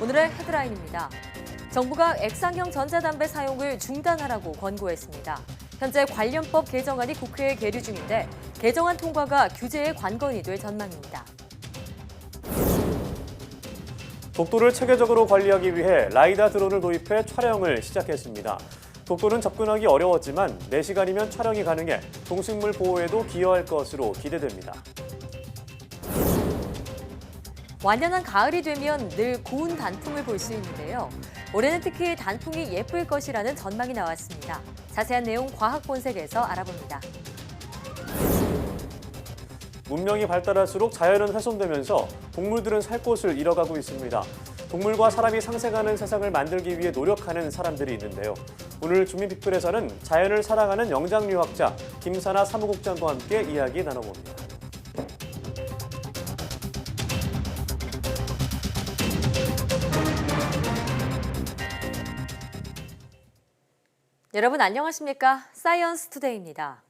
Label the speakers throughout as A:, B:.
A: 오늘의 헤드라인입니다. 정부가 액상형 전자담배 사용을 중단하라고 권고했습니다. 현재 관련법 개정안이 국회에 계류 중인데 개정안 통과가 규제의 관건이 될 전망입니다.
B: 독도를 체계적으로 관리하기 위해 라이다 드론을 도입해 촬영을 시작했습니다. 독도는 접근하기 어려웠지만 4시간이면 촬영이 가능해 동식물 보호에도 기여할 것으로 기대됩니다.
A: 완연한 가을이 되면 늘 고운 단풍을 볼 수 있는데요. 올해는 특히 단풍이 예쁠 것이라는 전망이 나왔습니다. 자세한 내용 과학 본색에서 알아봅니다.
B: 문명이 발달할수록 자연은 훼손되면서 동물들은 살 곳을 잃어가고 있습니다. 동물과 사람이 상생하는 세상을 만들기 위해 노력하는 사람들이 있는데요. 오늘 주민피플에서는 자연을 사랑하는 영장류학자 김사나 사무국장과 함께 이야기 나눠봅니다.
A: 여러분 안녕하십니까? 사이언스 투데이입니다.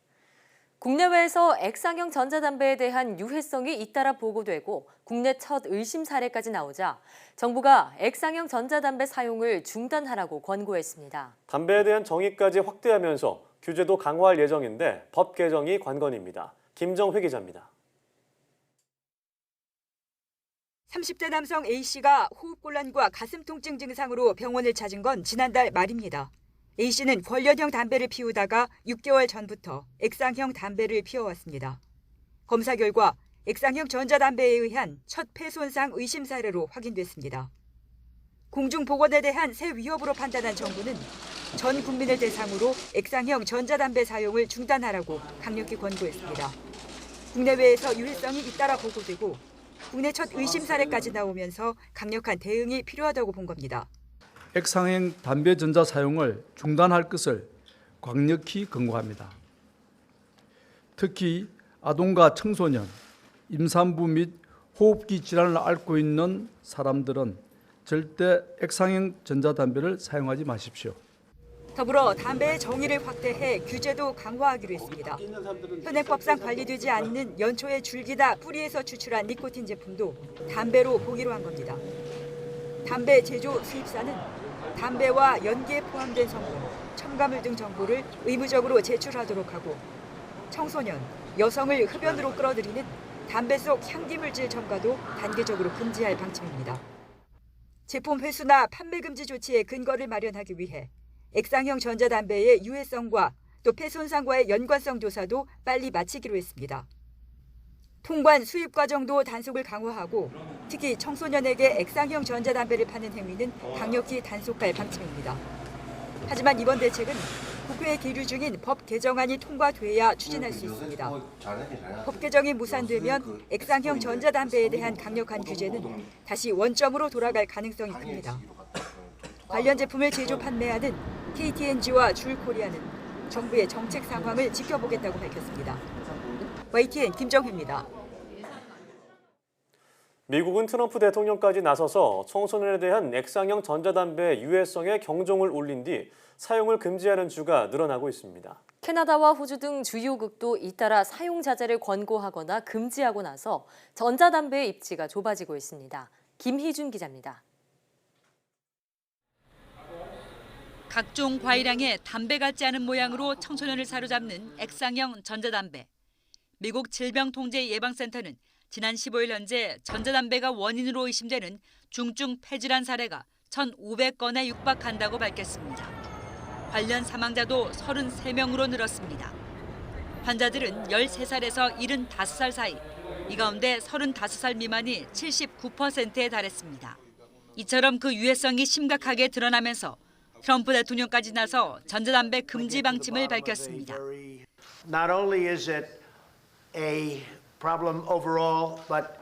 A: 국내외에서 액상형 전자담배에 대한 유해성이 잇따라 보고되고 국내 첫 의심 사례까지 나오자 정부가 액상형 전자담배 사용을 중단하라고 권고했습니다.
B: 담배에 대한 정의까지 확대하면서 규제도 강화할 예정인데 법 개정이 관건입니다. 김정회 기자입니다.
C: 30대 남성 A씨가 호흡곤란과 가슴 통증 증상으로 병원을 찾은 건 지난달 말입니다. A씨는 관련형 담배를 피우다가 6개월 전부터 액상형 담배를 피워왔습니다. 검사 결과 액상형 전자담배에 의한 첫 폐손상 의심 사례로 확인됐습니다. 공중보건에 대한 새 위협으로 판단한 정부는 전 국민을 대상으로 액상형 전자담배 사용을 중단하라고 강력히 권고했습니다. 국내외에서 유해성이 잇따라 보고되고 국내 첫 의심 사례까지 나오면서 강력한 대응이 필요하다고 본 겁니다.
D: 액상형 담배 전자 사용을 중단할 것을 강력히 권고합니다. 특히 아동과 청소년, 임산부 및 호흡기 질환을 앓고 있는 사람들은 절대 액상형 전자담배를 사용하지 마십시오.
C: 더불어 담배의 정의를 확대해 규제도 강화하기로 했습니다. 현행법상 관리되지 않는 연초의 줄기나 뿌리에서 추출한 니코틴 제품도 담배로 보기로 한 겁니다. 담배 제조 수입사는 담배와 연기에 포함된 성분, 첨가물 등 정보를 의무적으로 제출하도록 하고 청소년, 여성을 흡연으로 끌어들이는 담배 속 향기물질 첨가도 단계적으로 금지할 방침입니다. 제품 회수나 판매 금지 조치의 근거를 마련하기 위해 액상형 전자담배의 유해성과 또 폐손상과의 연관성 조사도 빨리 마치기로 했습니다. 통관 수입 과정도 단속을 강화하고 특히 청소년에게 액상형 전자담배를 파는 행위는 강력히 단속할 방침입니다. 하지만 이번 대책은 국회에 계류 중인 법 개정안이 통과돼야 추진할 수 있습니다. 법 개정이 무산되면 액상형 전자담배에 대한 강력한 규제는 다시 원점으로 돌아갈 가능성이 큽니다. 관련 제품을 제조 판매하는 KT&G와 줄코리아는 정부의 정책 상황을 지켜보겠다고 밝혔습니다. YTN 김정혜입니다.
B: 미국은 트럼프 대통령까지 나서서 청소년에 대한 액상형 전자담배 유해성에 경종을 울린 뒤 사용을 금지하는 주가 늘어나고 있습니다.
A: 캐나다와 호주 등 주요국도 잇따라 사용 자제를 권고하거나 금지하고 나서 전자담배의 입지가 좁아지고 있습니다. 김희준 기자입니다.
E: 각종 과일향에 담배 같지 않은 모양으로 청소년을 사로잡는 액상형 전자담배. 미국 질병통제예방센터는 지난 15일 현재 전자담배가 원인으로 의심되는 중증 폐질환 사례가 1,500건에 육박한다고 밝혔습니다. 관련 사망자도 33명으로 늘었습니다. 환자들은 13살에서 75살 사이, 이 가운데 35살 미만이 79%에 달했습니다. 이처럼 그 유해성이 심각하게 드러나면서 트럼프 대통령까지 나서 전자담배 금지 방침을 밝혔습니다.
F: Not only is it a problem overall, but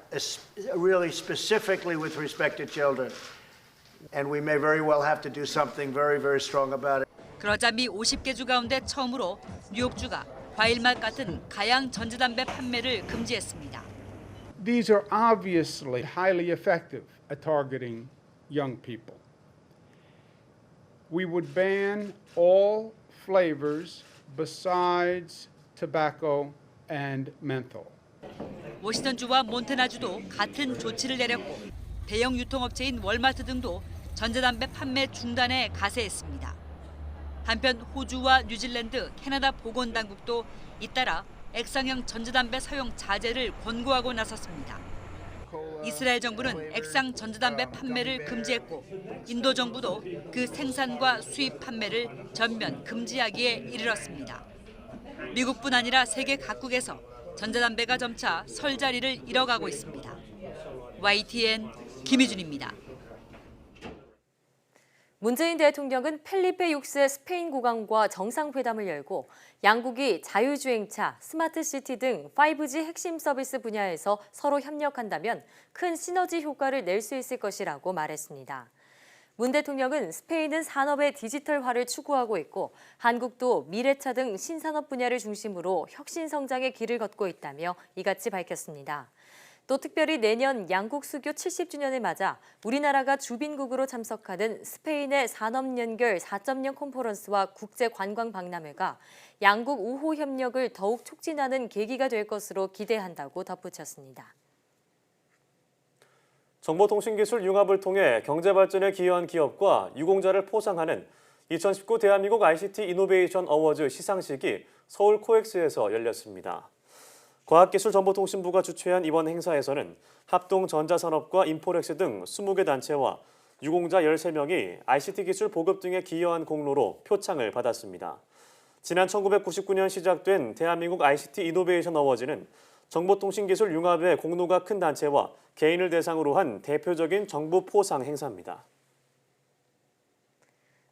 F: really specifically with respect to children. And we may very well have to do something very, very strong about it.
E: 그러자 미 50개 주 가운데 처음으로 뉴욕주가 과일맛 같은 가양 전자담배 판매를 금지했습니다.
G: These are obviously highly effective at targeting young people. We would ban all flavors besides tobacco and menthol.
E: 워싱턴주와 몬태나주도 같은 조치를 내렸고 대형 유통업체인 월마트 등도 전자담배 판매 중단에 가세했습니다. 한편 호주와 뉴질랜드, 캐나다 보건당국도 잇따라 액상형 전자담배 사용 자제를 권고하고 나섰습니다. 이스라엘 정부는 액상 전자담배 판매를 금지했고 인도 정부도 그 생산과 수입 판매를 전면 금지하기에 이르렀습니다. 미국뿐 아니라 세계 각국에서 전자담배가 점차 설 자리를 잃어가고 있습니다. YTN 김희준입니다.
A: 문재인 대통령은 펠리페 6세 스페인 국왕과 정상회담을 열고 양국이 자유주행차, 스마트시티 등 5G 핵심 서비스 분야에서 서로 협력한다면 큰 시너지 효과를 낼 수 있을 것이라고 말했습니다. 문 대통령은 스페인은 산업의 디지털화를 추구하고 있고 한국도 미래차 등 신산업 분야를 중심으로 혁신 성장의 길을 걷고 있다며 이같이 밝혔습니다. 또 특별히 내년 양국 수교 70주년을 맞아 우리나라가 주빈국으로 참석하는 스페인의 산업연결 4.0 컨퍼런스와 국제관광박람회가 양국 우호 협력을 더욱 촉진하는 계기가 될 것으로 기대한다고 덧붙였습니다.
B: 정보통신기술 융합을 통해 경제발전에 기여한 기업과 유공자를 포상하는 2019 대한민국 ICT 이노베이션 어워즈 시상식이 서울 코엑스에서 열렸습니다. 과학기술정보통신부가 주최한 이번 행사에서는 합동전자산업과 인포렉스 등 20개 단체와 유공자 13명이 ICT 기술 보급 등에 기여한 공로로 표창을 받았습니다. 지난 1999년 시작된 대한민국 ICT 이노베이션 어워즈는 정보통신기술 융합의 공로가 큰 단체와 개인을 대상으로 한 대표적인 정부 포상 행사입니다.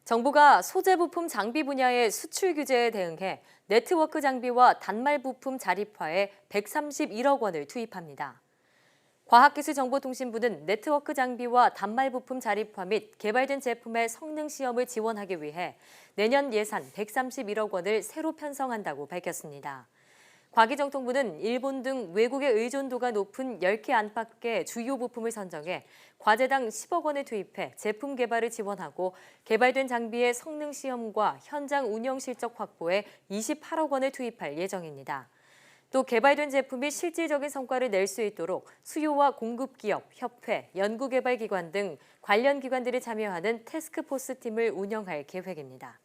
A: 정부가 소재 부품 장비 분야의 수출 규제에 대응해 네트워크 장비와 단말 부품 자립화에 131억 원을 투입합니다. 과학기술정보통신부는 네트워크 장비와 단말 부품 자립화 및 개발된 제품의 성능 시험을 지원하기 위해 내년 예산 131억 원을 새로 편성한다고 밝혔습니다. 과기정통부는 일본 등 외국의 의존도가 높은 10개 안팎의 주요 부품을 선정해 과제당 10억 원을 투입해 제품 개발을 지원하고 개발된 장비의 성능 시험과 현장 운영 실적 확보에 28억 원을 투입할 예정입니다. 또 개발된 제품이 실질적인 성과를 낼 수 있도록 수요와 공급기업, 협회, 연구개발기관 등 관련 기관들이 참여하는 태스크포스팀을 운영할 계획입니다.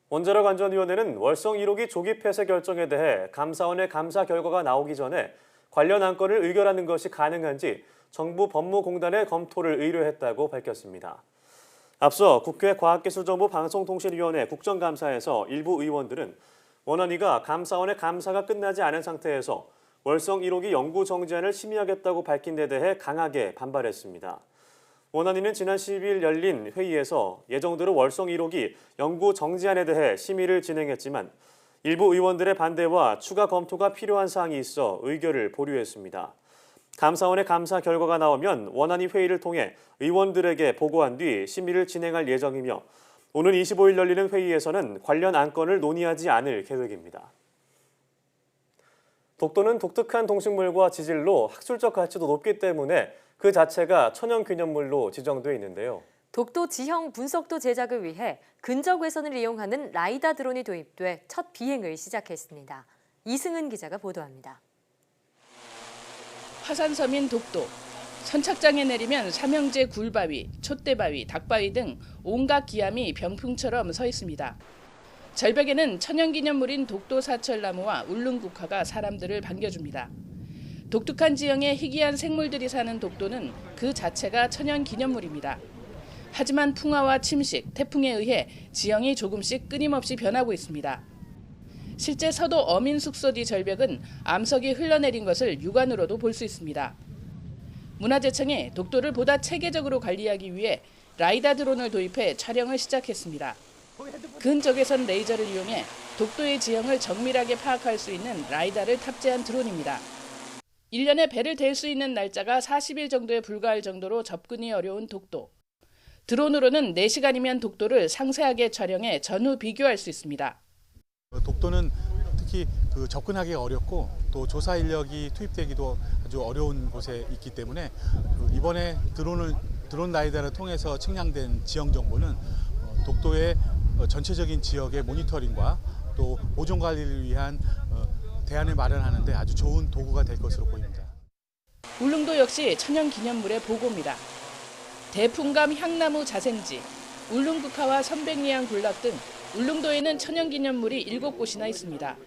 B: 원자력안전위원회는 월성 1호기 조기 폐쇄 결정에 대해 감사원의 감사 결과가 나오기 전에 관련 안건을 의결하는 것이 가능한지 정부 법무공단에 검토를 의뢰했다고 밝혔습니다. 앞서 국회 과학기술정보방송통신위원회 국정감사에서 일부 의원들은 원안위가 감사원의 감사가 끝나지 않은 상태에서 월성 1호기 연구 정지안을 심의하겠다고 밝힌 데 대해 강하게 반발했습니다. 원안위는 지난 10일 열린 회의에서 예정대로 월성 1호기 연구 정지안에 대해 심의를 진행했지만 일부 의원들의 반대와 추가 검토가 필요한 사항이 있어 의결을 보류했습니다. 감사원의 감사 결과가 나오면 원안위 회의를 통해 의원들에게 보고한 뒤 심의를 진행할 예정이며 오는 25일 열리는 회의에서는 관련 안건을 논의하지 않을 계획입니다. 독도는 독특한 동식물과 지질로 학술적 가치도 높기 때문에 그 자체가 천연기념물로 지정돼 있는데요.
A: 독도 지형 분석도 제작을 위해 근적 외선을 이용하는 라이다 드론이 도입돼 첫 비행을 시작했습니다. 이승은 기자가 보도합니다.
H: 화산섬인 독도. 선착장에 내리면 삼형제 굴바위, 촛대바위, 닭바위 등 온갖 기암이 병풍처럼 서 있습니다. 절벽에는 천연기념물인 독도 사철나무와 울릉국화가 사람들을 반겨줍니다. 독특한 지형에 희귀한 생물들이 사는 독도는 그 자체가 천연기념물입니다. 하지만 풍화와 침식, 태풍에 의해 지형이 조금씩 끊임없이 변하고 있습니다. 실제 서도 어민숙소 뒤 절벽은 암석이 흘러내린 것을 육안으로도 볼 수 있습니다. 문화재청이 독도를 보다 체계적으로 관리하기 위해 라이다 드론을 도입해 촬영을 시작했습니다. 근적외선 레이저를 이용해 독도의 지형을 정밀하게 파악할 수 있는 라이다를 탑재한 드론입니다. 1년에 배를 댈 수 있는 날짜가 40일 정도에 불과할 정도로 접근이 어려운 독도. 드론으로는 4시간이면 독도를 상세하게 촬영해 전후 비교할 수 있습니다.
I: 독도는 특히 접근하기가 어렵고 또 조사 인력이 투입되기도 아주 어려운 곳에 있기 때문에 이번에 드론 라이다를 통해서 측량된 지형 정보는 독도의 전체적인 지역의 모니터링과 또 보존 관리를 위한 대안을 마련하는 데 아주 좋은 도구가 될 것으로 보입니다.
H: 울릉도 역시 천연기념물의 보고입니다. 대풍감 향나무 자생지, 울릉국화와 선백리양 군락 등 울릉도에는 천연기념물이 7곳이나 있습니다.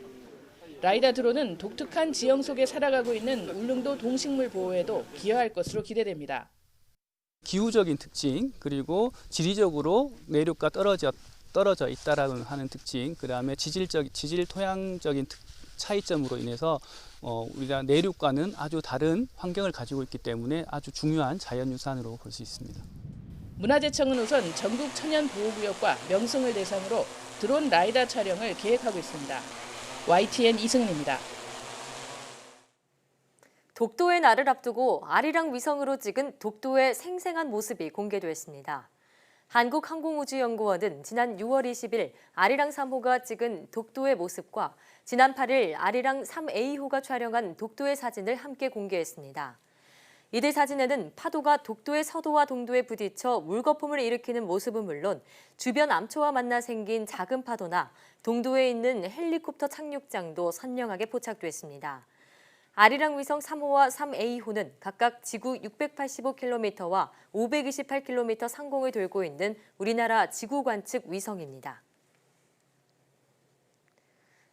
H: 라이다 드론은 독특한 지형 속에 살아가고 있는 울릉도 동식물 보호에도 기여할 것으로 기대됩니다.
J: 기후적인 특징, 그리고 지리적으로 내륙과 떨어져 있다라는 하는 특징, 그다음에 지질 토양적인 차이점으로 인해서 우리가 내륙과는 아주 다른 환경을 가지고 있기 때문에 아주 중요한 자연유산으로 볼 수 있습니다.
H: 문화재청은 우선 전국 천연보호구역과 명승을 대상으로 드론 라이다 촬영을 계획하고 있습니다. YTN 이승은입니다.
A: 독도의 날을 앞두고 아리랑 위성으로 찍은 독도의 생생한 모습이 공개됐습니다. 한국항공우주연구원은 지난 6월 20일 아리랑 3호가 찍은 독도의 모습과 지난 8일 아리랑 3A호가 촬영한 독도의 사진을 함께 공개했습니다. 이들 사진에는 파도가 독도의 서도와 동도에 부딪혀 물거품을 일으키는 모습은 물론 주변 암초와 만나 생긴 작은 파도나 동도에 있는 헬리콥터 착륙장도 선명하게 포착됐습니다. 아리랑 위성 3호와 3A호는 각각 지구 685km와 528km 상공을 돌고 있는 우리나라 지구 관측 위성입니다.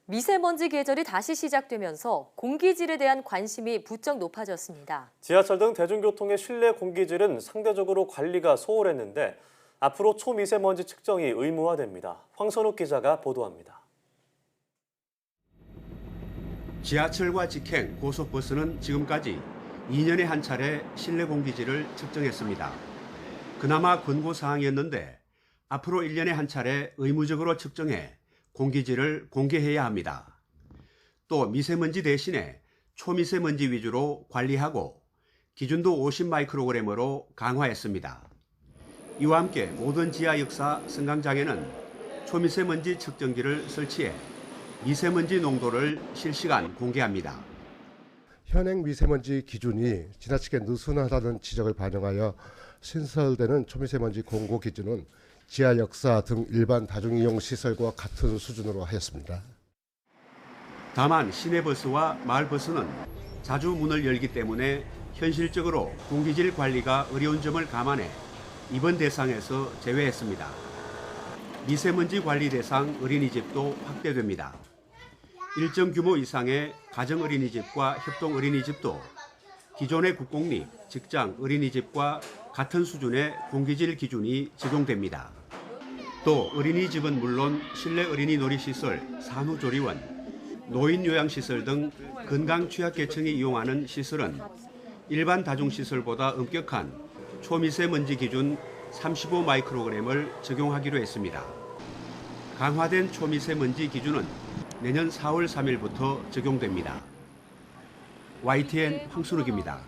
A: 미세먼지 계절이 다시 시작되면서 공기질에 대한 관심이 부쩍 높아졌습니다.
B: 지하철 등 대중교통의 실내 공기질은 상대적으로 관리가 소홀했는데 앞으로 초미세먼지 측정이 의무화됩니다. 황선욱 기자가 보도합니다.
K: 지하철과 직행, 고속버스는 지금까지 2년에 한 차례 실내 공기질을 측정했습니다. 그나마 권고사항이었는데 앞으로 1년에 한 차례 의무적으로 측정해 공기질을 공개해야 합니다. 또 미세먼지 대신에 초미세먼지 위주로 관리하고 기준도 50마이크로그램으로 강화했습니다. 이와 함께 모든 지하 역사 승강장에는 초미세먼지 측정기를 설치해 미세먼지 농도를 실시간 공개합니다.
L: 현행 미세먼지 기준이 지나치게 느슨하다는 지적을 반영하여 신설되는 초미세먼지 공고 기준은 지하 역사 등 일반 다중이용 시설과 같은 수준으로 하였습니다.
K: 다만 시내버스와 마을버스는 자주 문을 열기 때문에 현실적으로 공기질 관리가 어려운 점을 감안해 이번 대상에서 제외했습니다. 미세먼지 관리 대상 어린이집도 확대됩니다. 일정 규모 이상의 가정 어린이집과 협동 어린이집도 기존의 국공립, 직장 어린이집과 같은 수준의 공기질 기준이 적용됩니다. 또 어린이집은 물론 실내 어린이 놀이시설, 산후조리원, 노인 요양시설 등 건강 취약계층이 이용하는 시설은 일반 다중시설보다 엄격한 초미세먼지 기준 35마이크로그램을 적용하기로 했습니다. 강화된 초미세먼지 기준은 내년 4월 3일부터 적용됩니다. YTN 황순욱입니다.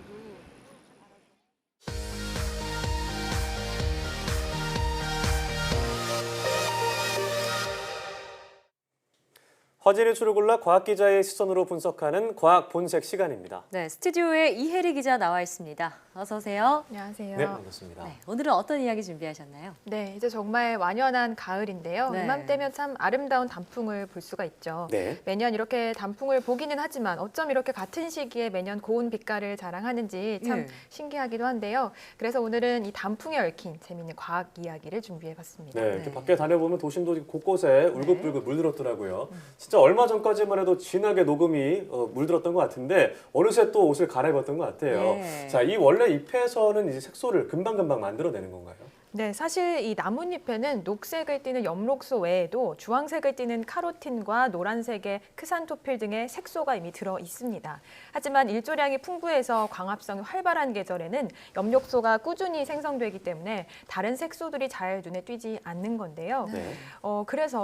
B: 화제의 추를 골라 과학기자의 시선으로 분석하는 과학 본색 시간입니다.
A: 네, 스튜디오에 이혜리 기자 나와 있습니다. 어서 오세요.
M: 안녕하세요.
B: 네, 반갑습니다.
A: 네, 오늘은 어떤 이야기 준비하셨나요?
M: 네, 이제 정말 완연한 가을인데요.
A: 네.
M: 이맘때면 참 아름다운 단풍을 볼 수가 있죠.
B: 네.
M: 매년 이렇게 단풍을 보기는 하지만 어쩜 이렇게 같은 시기에 매년 고운 빛깔을 자랑하는지 참
A: 네.
M: 신기하기도 한데요. 그래서 오늘은 이 단풍에 얽힌 재미있는 과학 이야기를 준비해봤습니다.
B: 네, 이렇게 밖에 다녀보면 도심도 곳곳에 울긋불긋 물들었더라고요. 진짜 얼마 전까지만 해도 진하게 녹음이 물들었던 것 같은데 어느새 또 옷을 갈아입었던 것 같아요.
A: 네.
B: 자, 이 원래 잎에서는 이제 색소를 금방금방 만들어내는 건가요?
M: 네, 사실 이 나뭇잎에는 녹색을 띠는 엽록소 외에도 주황색을 띠는 카로틴과 노란색의 크산토필 등의 색소가 이미 들어 있습니다. 하지만 일조량이 풍부해서 광합성이 활발한 계절에는 엽록소가 꾸준히 생성되기 때문에 다른 색소들이 잘 눈에 띄지 않는 건데요.
B: 네.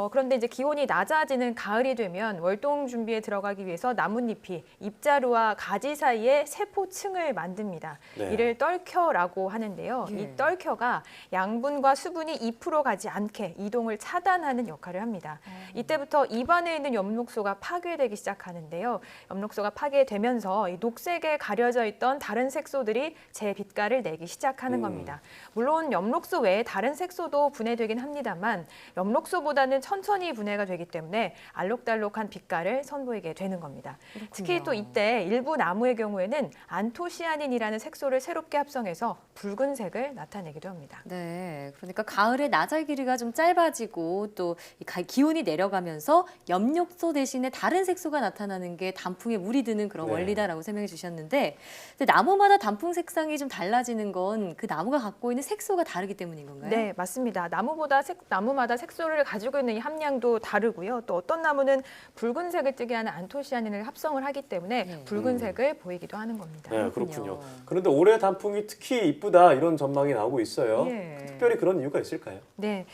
M: 그런데 이제 기온이 낮아지는 가을이 되면 월동 준비에 들어가기 위해서 나뭇잎이 잎자루와 가지 사이에 세포층을 만듭니다.
B: 네.
M: 이를 떨켜라고 하는데요. 이 떨켜가 양분과 수분이 2% 가지 않게 이동을 차단하는 역할을 합니다. 이때부터 입안에 있는 엽록소가 파괴되기 시작하는데요. 엽록소가 파괴되면서 이 녹색에 가려져 있던 다른 색소들이 재빛깔을 내기 시작하는 겁니다. 물론 엽록소 외에 다른 색소도 분해되긴 합니다만 엽록소보다는 천천히 분해가 되기 때문에 알록달록한 빛깔을 선보이게 되는 겁니다.
A: 그렇군요.
M: 특히 또 이때 일부 나무의 경우에는 안토시아닌이라는 색소를 새롭게 합성해서 붉은색을 나타내기도 합니다.
A: 네, 그러니까 가을에 나절 길이가 좀 짧아지고 또 기온이 내려가면서 엽록소 대신에 다른 색소가 나타나는 게 단풍에 물이 드는 그런
B: 네.
A: 원리다라고 설명해 주셨는데, 근데 나무마다 단풍 색상이 좀 달라지는 건 그 나무가 갖고 있는 색소가 다르기 때문인 건가요?
M: 네, 맞습니다. 나무마다 색소를 가지고 있는 이 함량도 다르고요. 또 어떤 나무는 붉은색을 띠게 하는 안토시아닌을 합성을 하기 때문에
A: 네.
M: 붉은색을 보이기도 하는 겁니다.
B: 네, 그렇군요. 그런데 올해 단풍이 특히 이쁘다 이런 전망이 나오고 있어요.
M: 예.
B: 특별히 그런 이유가 있을까요?
M: 네,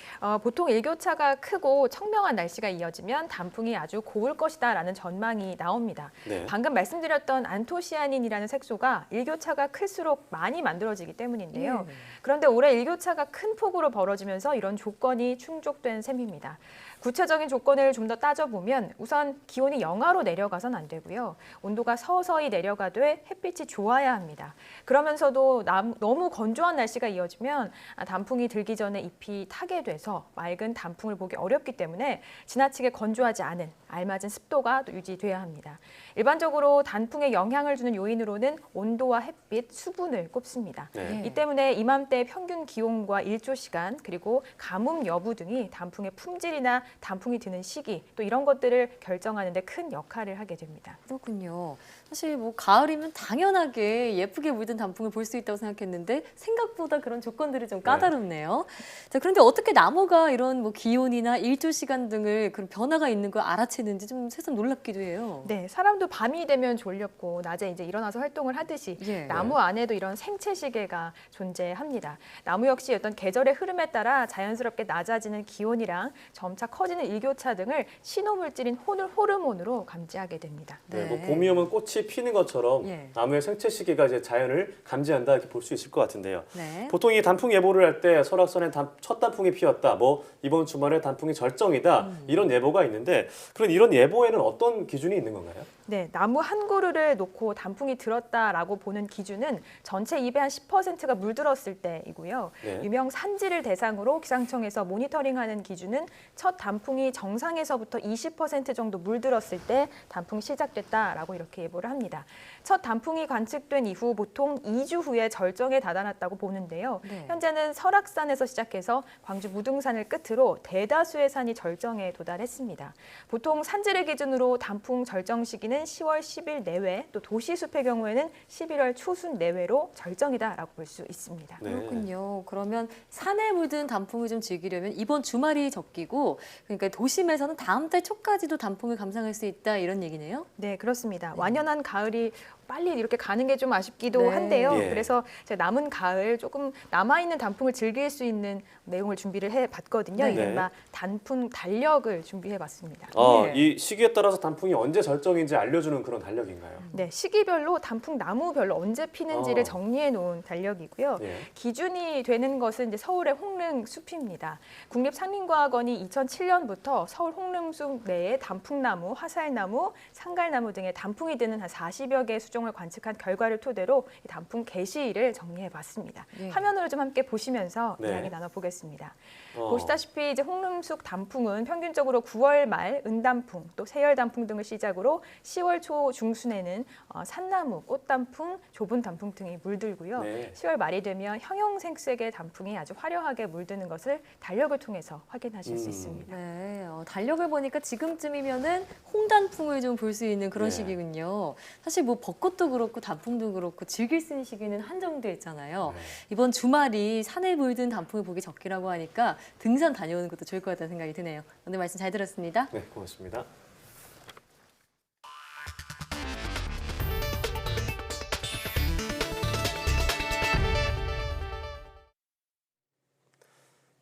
M: 보통 일교차가 크고 청명한 날씨가 이어지면 단풍이 아주 고울 것이다라는 전망이 나옵니다.
B: 네.
M: 방금 말씀드렸던 안토시아닌이라는 색소가 일교차가 클수록 많이 만들어지기 때문인데요. 그런데 올해 일교차가 큰 폭으로 벌어지면서 이런 조건이 충족된 셈입니다. 구체적인 조건을 좀 더 따져보면 우선 기온이 영하로 내려가선 안 되고요. 온도가 서서히 내려가되 햇빛이 좋아야 합니다. 그러면서도 너무 건조한 날씨가 이어지면 단풍이 들기 전에 잎이 타게 돼서 맑은 단풍을 보기 어렵기 때문에 지나치게 건조하지 않은 알맞은 습도가 또 유지돼야 합니다. 일반적으로 단풍에 영향을 주는 요인으로는 온도와 햇빛, 수분을 꼽습니다.
B: 네.
M: 이 때문에 이맘때 평균 기온과 일조 시간 그리고 가뭄 여부 등이 단풍의 품질이나 단풍이 드는 시기 또 이런 것들을 결정하는 데 큰 역할을 하게 됩니다.
A: 그렇군요. 사실 뭐 가을이면 당연하게 예쁘게 물든 단풍을 볼 수 있다고 생각했는데 생각보다 그런 조건들이 좀 까다롭네요. 자, 그런데 어떻게 나무가 이런 뭐 기온이나 일조 시간 등을 그런 변화가 있는 걸 알아채는지 좀 새삼 놀랍기도 해요.
M: 네, 사람도 밤이 되면 졸렸고 낮에 이제 일어나서 활동을 하듯이 나무 안에도 이런 생체 시계가 존재합니다. 나무 역시 어떤 계절의 흐름에 따라 자연스럽게 낮아지는 기온이랑 점차 커지는 일교차 등을 신호물질인 호르몬으로 감지하게 됩니다.
B: 네, 뭐 봄이 오면 꽃이 피는 것처럼 나무의 생체 시계가 이제 자연을 감지한다 이렇게 볼 수 있을 것 같은데요.
A: 네.
B: 보통 이 단풍 예보를 할 때 설악산에 첫 단풍이 피었다, 뭐 이번 주말에 단풍이 절정이다 이런 예보가 있는데 그런 이런 예보에는 어떤 기준이 있는 건가요?
M: 네, 나무 한 그루를 놓고 단풍이 들었다라고 보는 기준은 전체 잎의 한 10%가 물들었을 때이고요.
B: 네.
M: 유명 산지를 대상으로 기상청에서 모니터링하는 기준은 첫 단풍이 정상에서부터 20% 정도 물들었을 때 단풍이 시작됐다라고 이렇게 예보를 합니다. 첫 단풍이 관측된 이후 보통 2주 후에 절정에 다다랐다고 보는데요. 현재는 설악산에서 시작해서 광주 무등산을 끝으로 대다수의 산이 절정에 도달했습니다. 보통 산지를 기준으로 단풍 절정 시기는 10월 10일 내외, 또 도시숲의 경우에는 11월 초순 내외로 절정이다라고 볼 수 있습니다.
B: 네.
A: 그렇군요. 그러면 산에 물든 단풍을 좀 즐기려면 이번 주말이 적기고, 그러니까 도심에서는 다음 달 초까지도 단풍을 감상할 수 있다 이런 얘기네요.
M: 네, 그렇습니다. 완연한 가을이 빨리 이렇게 가는 게 좀 아쉽기도 한데요. 그래서 제가 남은 가을 조금 남아있는 단풍을 즐길 수 있는 내용을 준비를 해봤거든요. 이른바 단풍 달력을 준비해봤습니다.
B: 이 시기에 따라서 단풍이 언제 절정인지 알려주는 그런 달력인가요?
M: 네, 시기별로 단풍 나무별로 언제 피는지를 정리해 놓은 달력이고요. 기준이 되는 것은 이제 서울의 홍릉숲입니다. 국립산림과학원이 2007년부터 서울 홍릉숲 내에 단풍나무, 화살나무, 상갈나무 등의 단풍이 드는 한 40여 개의 수종을 관측한 결과를 토대로 이 단풍 개시일을 정리해봤습니다. 화면으로 좀 함께 보시면서 이야기 나눠보겠습니다. 보시다시피 이제 홍릉숲 단풍은 평균적으로 9월 말 은단풍, 또 세열단풍 등을 시작으로 10월 초 중순에는 산나무, 꽃단풍, 좁은 단풍 등이 물들고요. 10월 말이 되면 형형색색의 단풍이 아주 화려하게 물드는 것을 달력을 통해서 확인하실 수 있습니다.
A: 네, 달력을 보니까 지금쯤이면은 홍단풍을 좀 볼 수 있는 그런 시기군요. 사실 뭐 벚꽃도 그렇고 단풍도 그렇고 즐길 수 있는 시기는 한정돼 있잖아요. 이번 주말이 산에 물든 단풍을 보기 적기라고 하니까 등산 다녀오는 것도 좋을 것 같다는 생각이 드네요. 오늘 말씀 잘 들었습니다.
B: 네, 고맙습니다.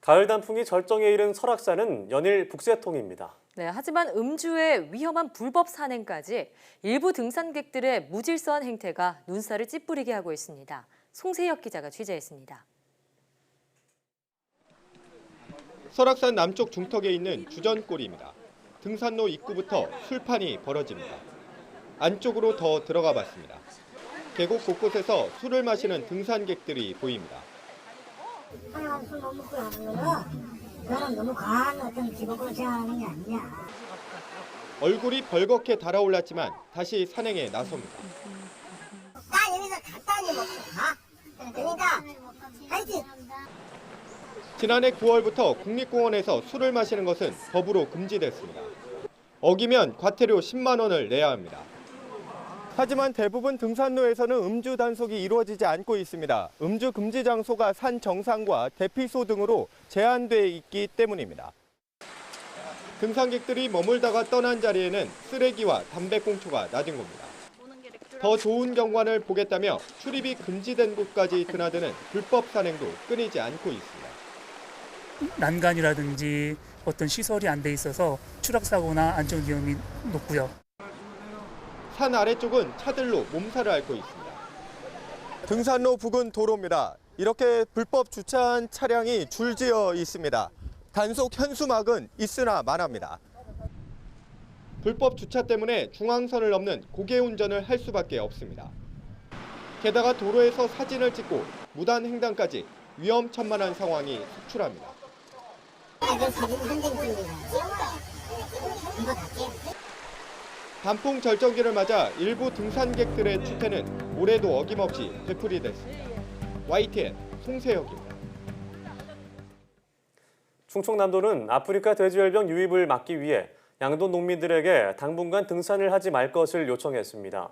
B: 가을 단풍이 절정에 이른 설악산은 연일 북새통입니다.
A: 네, 하지만 음주의 위험한 불법 산행까지 일부 등산객들의 무질서한 행태가 눈살을 찌푸리게 하고 있습니다. 송세혁 기자가 취재했습니다.
N: 설악산 남쪽 중턱에 있는 주전골입니다. 등산로 입구부터 술판이 벌어집니다. 안쪽으로 더 들어가 봤습니다. 계곡 곳곳에서 술을 마시는 등산객들이 보입니다.
O: 하여간 술 못 먹고 하는 거는 그거는 너무 과한 어떤 기복으로 생각하는 게 아니냐.
N: 얼굴이 벌겋게 달아올랐지만 다시 산행에 나섭니다.
O: 나 여기서 간단히 먹고 가. 그러니까 하여튼
N: 지난해 9월부터 국립공원에서 술을 마시는 것은 법으로 금지됐습니다. 어기면 과태료 10만 원을 내야 합니다. 하지만 대부분 등산로에서는 음주 단속이 이루어지지 않고 있습니다. 음주 금지 장소가 산 정상과 대피소 등으로 제한돼 있기 때문입니다. 등산객들이 머물다가 떠난 자리에는 쓰레기와 담배꽁초가 놔둔 겁니다. 더 좋은 경관을 보겠다며 출입이 금지된 곳까지 드나드는 불법 산행도 끊이지 않고 있습니다.
P: 난간이라든지 어떤 시설이 안 돼 있어서 추락사고나 안전 위험이 높고요.
N: 산 아래쪽은 차들로 몸살을 앓고 있습니다. 등산로 부근 도로입니다. 이렇게 불법 주차한 차량이 줄지어 있습니다. 단속 현수막은 있으나 마나입니다. 불법 주차 때문에 중앙선을 넘는 고개 운전을 할 수밖에 없습니다. 게다가 도로에서 사진을 찍고 무단 횡단까지 위험천만한 상황이 속출합니다. 단풍 절정기를 맞아 일부 등산객들의 추태는 올해도 어김없이 되풀이됐습니다. YTN 송세혁입니다.
B: 충청남도는 아프리카 돼지열병 유입을 막기 위해 양돈 농민들에게 당분간 등산을 하지 말 것을 요청했습니다.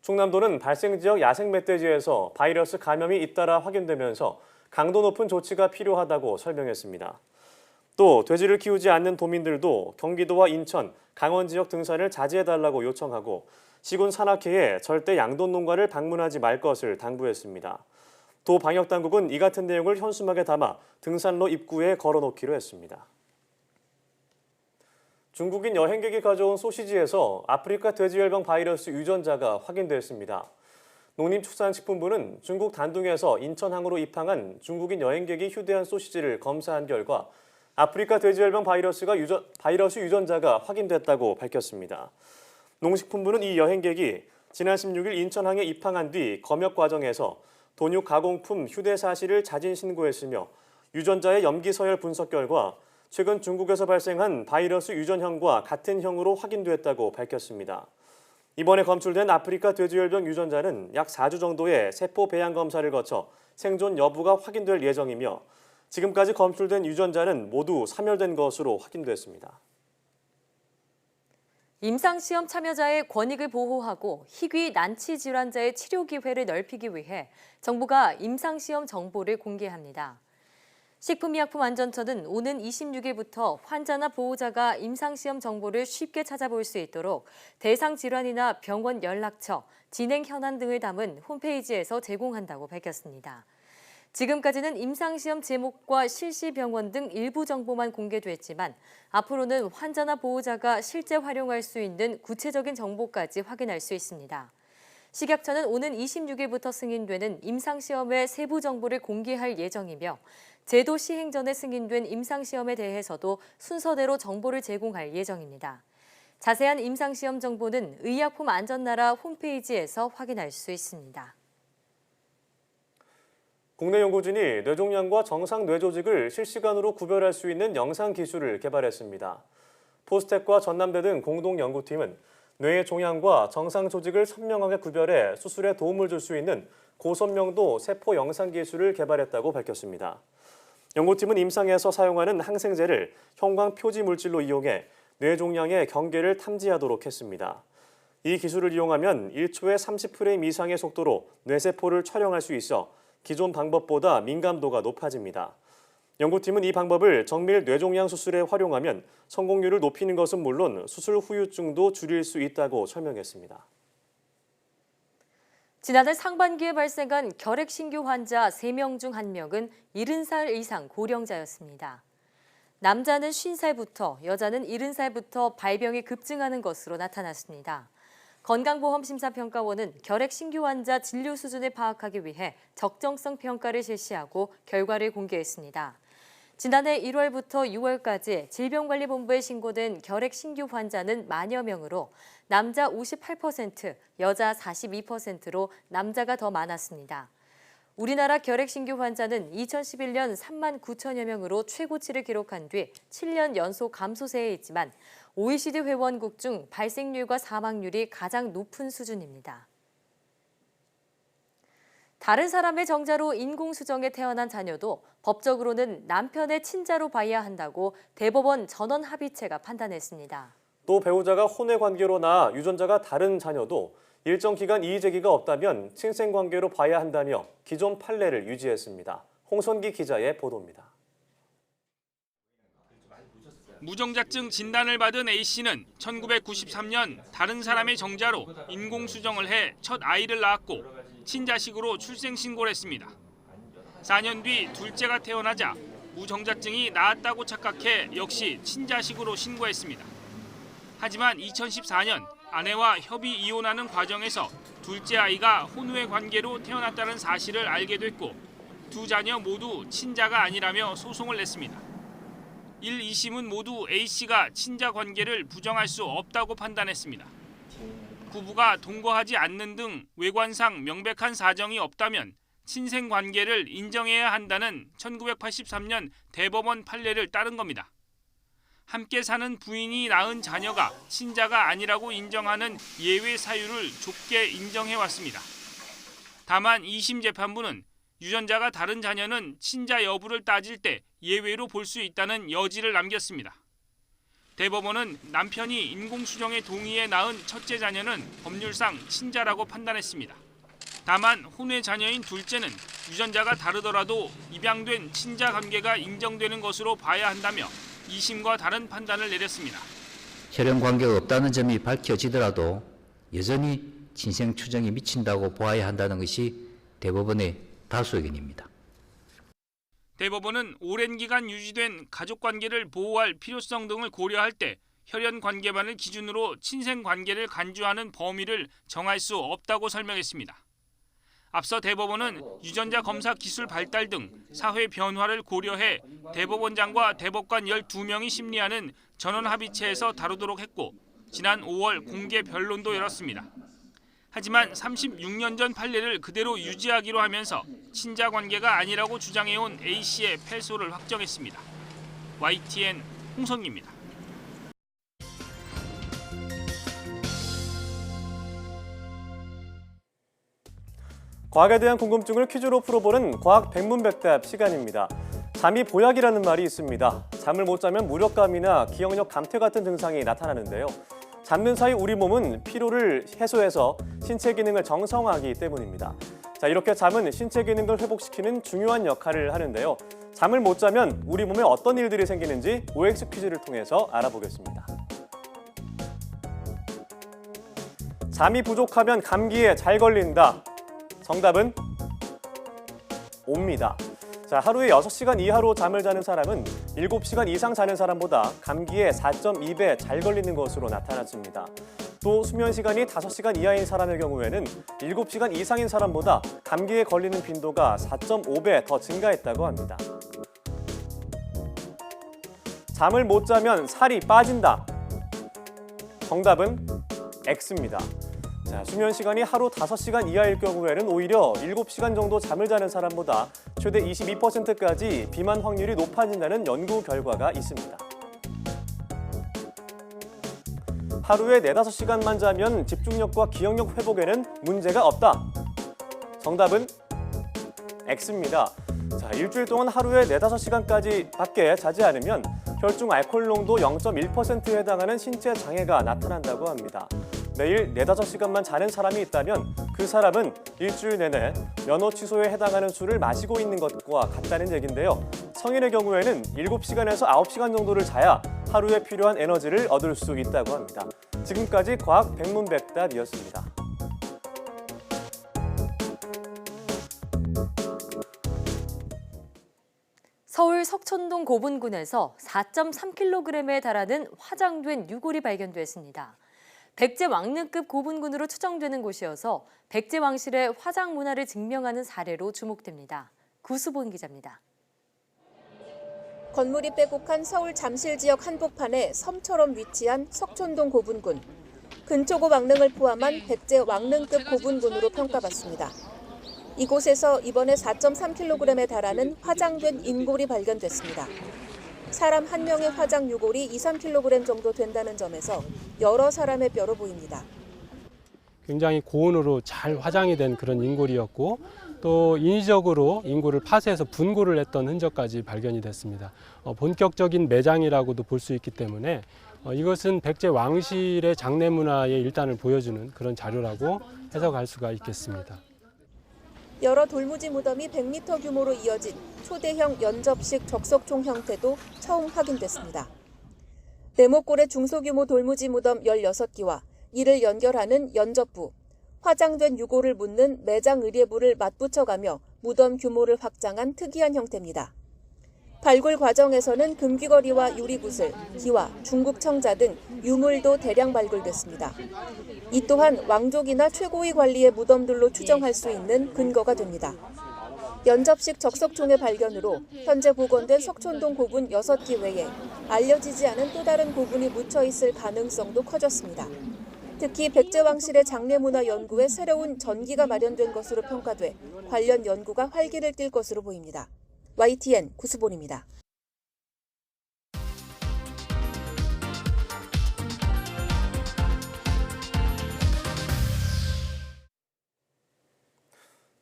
B: 충남도는 발생 지역 야생 멧돼지에서 바이러스 감염이 잇따라 확인되면서 강도 높은 조치가 필요하다고 설명했습니다. 또 돼지를 키우지 않는 도민들도 경기도와 인천, 강원 지역 등산을 자제해달라고 요청하고 시군 산악회에 절대 양돈 농가를 방문하지 말 것을 당부했습니다. 도 방역당국은 이 같은 내용을 현수막에 담아 등산로 입구에 걸어놓기로 했습니다. 중국인 여행객이 가져온 소시지에서 아프리카 돼지열병 바이러스 유전자가 확인됐습니다. 농림축산식품부는 중국 단둥에서 인천항으로 입항한 중국인 여행객이 휴대한 소시지를 검사한 결과 아프리카 돼지열병 바이러스 유전자가 확인됐다고 밝혔습니다. 농식품부는 이 여행객이 지난 16일 인천항에 입항한 뒤 검역 과정에서 돈육 가공품 휴대 사실을 자진 신고했으며 유전자의 염기서열 분석 결과 최근 중국에서 발생한 바이러스 유전형과 같은 형으로 확인됐다고 밝혔습니다. 이번에 검출된 아프리카 돼지열병 유전자는 약 4주 정도의 세포 배양 검사를 거쳐 생존 여부가 확인될 예정이며 지금까지 검출된 유전자는 모두 사멸된 것으로 확인됐습니다.
A: 임상시험 참여자의 권익을 보호하고 희귀 난치 질환자의 치료 기회를 넓히기 위해 정부가 임상시험 정보를 공개합니다. 식품의약품안전처는 오는 26일부터 환자나 보호자가 임상시험 정보를 쉽게 찾아볼 수 있도록 대상 질환이나 병원 연락처, 진행 현안 등을 담은 홈페이지에서 제공한다고 밝혔습니다. 지금까지는 임상시험 제목과 실시 병원 등 일부 정보만 공개됐지만 앞으로는 환자나 보호자가 실제 활용할 수 있는 구체적인 정보까지 확인할 수 있습니다. 식약처는 오는 26일부터 승인되는 임상시험의 세부 정보를 공개할 예정이며 제도 시행 전에 승인된 임상시험에 대해서도 순서대로 정보를 제공할 예정입니다. 자세한 임상시험 정보는 의약품안전나라 홈페이지에서 확인할 수 있습니다.
B: 국내 연구진이 뇌종양과 정상 뇌조직을 실시간으로 구별할 수 있는 영상 기술을 개발했습니다. 포스텍과 전남대 등 공동 연구팀은 뇌의 종양과 정상 조직을 선명하게 구별해 수술에 도움을 줄 수 있는 고선명도 세포 영상 기술을 개발했다고 밝혔습니다. 연구팀은 임상에서 사용하는 항생제를 형광 표지 물질로 이용해 뇌종양의 경계를 탐지하도록 했습니다. 이 기술을 이용하면 1초에 30프레임 이상의 속도로 뇌세포를 촬영할 수 있어 기존 방법보다 민감도가 높아집니다. 연구팀은 이 방법을 정밀 뇌종양 수술에 활용하면 성공률을 높이는 것은 물론 수술 후유증도 줄일 수 있다고 설명했습니다.
A: 지난해 상반기에 발생한 결핵 신규 환자 3명 중 1명은 70살 이상 고령자였습니다. 남자는 50살부터, 여자는 70살부터 발병이 급증하는 것으로 나타났습니다. 건강보험심사평가원은 결핵 신규 환자 진료 수준을 파악하기 위해 적정성 평가를 실시하고 결과를 공개했습니다. 지난해 1월부터 6월까지 질병관리본부에 신고된 결핵 신규 환자는 만여 명으로 남자 58%, 여자 42%로 남자가 더 많았습니다. 우리나라 결핵 신규 환자는 2011년 3만 9천여 명으로 최고치를 기록한 뒤 7년 연속 감소세에 있지만 OECD 회원국 중 발생률과 사망률이 가장 높은 수준입니다. 다른 사람의 정자로 인공수정에 태어난 자녀도 법적으로는 남편의 친자로 봐야 한다고 대법원 전원합의체가 판단했습니다.
B: 또 배우자가 혼외 관계로 낳아 유전자가 다른 자녀도 일정 기간 이의제기가 없다면 친생관계로 봐야 한다며 기존 판례를 유지했습니다. 홍선기 기자의 보도입니다.
Q: 무정자증 진단을 받은 A씨는 1993년 다른 사람의 정자로 인공수정을 해 첫 아이를 낳았고 친자식으로 출생신고를 했습니다. 4년 뒤 둘째가 태어나자 무정자증이 나았다고 착각해 역시 친자식으로 신고했습니다. 하지만 2014년 아내와 협의 이혼하는 과정에서 둘째 아이가 혼외 관계로 태어났다는 사실을 알게 됐고 두 자녀 모두 친자가 아니라며 소송을 냈습니다. 1, 2심은 모두 A씨가 친자 관계를 부정할 수 없다고 판단했습니다. 부부가 동거하지 않는 등 외관상 명백한 사정이 없다면 친생 관계를 인정해야 한다는 1983년 대법원 판례를 따른 겁니다. 함께 사는 부인이 낳은 자녀가 친자가 아니라고 인정하는 예외 사유를 좁게 인정해왔습니다. 다만 2심 재판부는 유전자가 다른 자녀는 친자 여부를 따질 때 예외로 볼 수 있다는 여지를 남겼습니다. 대법원은 남편이 인공수정에 동의해 낳은 첫째 자녀는 법률상 친자라고 판단했습니다. 다만 혼외 자녀인 둘째는 유전자가 다르더라도 입양된 친자 관계가 인정되는 것으로 봐야 한다며 2심과 다른 판단을 내렸습니다.
R: 혈연 관계가 없다는 점이 밝혀지더라도 여전히 친생 추정이 미친다고 보아야 한다는 것이 대법원의 다수 의견입니다.
Q: 대법원은 오랜 기간 유지된 가족관계를 보호할 필요성 등을 고려할 때 혈연 관계만을 기준으로 친생 관계를 간주하는 범위를 정할 수 없다고 설명했습니다. 앞서 대법원은 유전자 검사 기술 발달 등 사회 변화를 고려해 대법원장과 대법관 12명이 심리하는 전원합의체에서 다루도록 했고 지난 5월 공개 변론도 열었습니다. 하지만 36년 전 판례를 그대로 유지하기로 하면서 친자 관계가 아니라고 주장해온 A씨의 패소를 확정했습니다. YTN 홍성기입니다.
B: 과학에 대한 궁금증을 퀴즈로 풀어보는 과학 백문백답 시간입니다. 잠이 보약이라는 말이 있습니다. 잠을 못 자면 무력감이나 기억력 감퇴 같은 증상이 나타나는데요. 잠든 사이 우리 몸은 피로를 해소해서 신체 기능을 정상화하기 때문입니다. 자, 이렇게 잠은 신체 기능을 회복시키는 중요한 역할을 하는데요. 잠을 못 자면 우리 몸에 어떤 일들이 생기는지 OX 퀴즈를 통해서 알아보겠습니다. 잠이 부족하면 감기에 잘 걸린다. 정답은 O입니다. 자, 하루에 6시간 이하로 잠을 자는 사람은 7시간 이상 자는 사람보다 감기에 4.2배 잘 걸리는 것으로 나타났습니다. 또 수면 시간이 5시간 이하인 사람의 경우에는 7시간 이상인 사람보다 감기에 걸리는 빈도가 4.5배 더 증가했다고 합니다. 잠을 못 자면 살이 빠진다. 정답은 X입니다. 자, 수면 시간이 하루 5시간 이하일 경우에는 오히려 7시간 정도 잠을 자는 사람보다 최대 22%까지 비만 확률이 높아진다는 연구 결과가 있습니다. 하루에 4-5시간만 자면 집중력과 기억력 회복에는 문제가 없다. 정답은 X입니다. 자, 일주일 동안 하루에 4-5시간까지 밖에 자지 않으면 혈중 알코올 농도 0.1%에 해당하는 신체 장애가 나타난다고 합니다. 매일 4-5시간만 자는 사람이 있다면 그 사람은 일주일 내내 면허 취소에 해당하는 술을 마시고 있는 것과 같다는 얘기인데요. 성인의 경우에는 7시간에서 9시간 정도를 자야 하루에 필요한 에너지를 얻을 수 있다고 합니다. 지금까지 과학 백문백답이었습니다.
A: 서울 석촌동 고분군에서 4.3kg에 달하는 화장된 유골이 발견됐습니다. 백제 왕릉급 고분군으로 추정되는 곳이어서 백제 왕실의 화장 문화를 증명하는 사례로 주목됩니다. 구수본 기자입니다.
S: 건물이 빼곡한 서울 잠실 지역 한복판에 섬처럼 위치한 석촌동 고분군. 근초고 왕릉을 포함한 백제 왕릉급 고분군으로 평가받습니다. 이곳에서 이번에 4.3kg에 달하는 화장된 인골이 발견됐습니다. 사람 한 명의 화장 유골이 2-3kg 정도 된다는 점에서 여러 사람의 뼈로 보입니다.
T: 굉장히 고온으로 잘 화장이 된 그런 인골이었고 또 인위적으로 인골을 파쇄해서 분골을 했던 흔적까지 발견이 됐습니다. 본격적인 매장이라고도 볼 수 있기 때문에 이것은 백제 왕실의 장례 문화의 일단을 보여주는 그런 자료라고 해석할 수가 있겠습니다.
S: 여러 돌무지 무덤이 100m 규모로 이어진 초대형 연접식 적석총 형태도 처음 확인됐습니다. 네모골의 중소규모 돌무지 무덤 16기와 이를 연결하는 연접부, 화장된 유골을 묻는 매장 의례부를 맞붙여가며 무덤 규모를 확장한 특이한 형태입니다. 발굴 과정에서는 금귀걸이와 유리구슬, 기와, 중국 청자 등 유물도 대량 발굴됐습니다. 이 또한 왕족이나 최고위 관리의 무덤들로 추정할 수 있는 근거가 됩니다. 연접식 적석총의 발견으로 현재 복원된 석촌동 고분 6기 외에 알려지지 않은 또 다른 고분이 묻혀 있을 가능성도 커졌습니다. 특히 백제왕실의 장례문화 연구에 새로운 전기가 마련된 것으로 평가돼 관련 연구가 활기를 띨 것으로 보입니다. YTN 구수본입니다.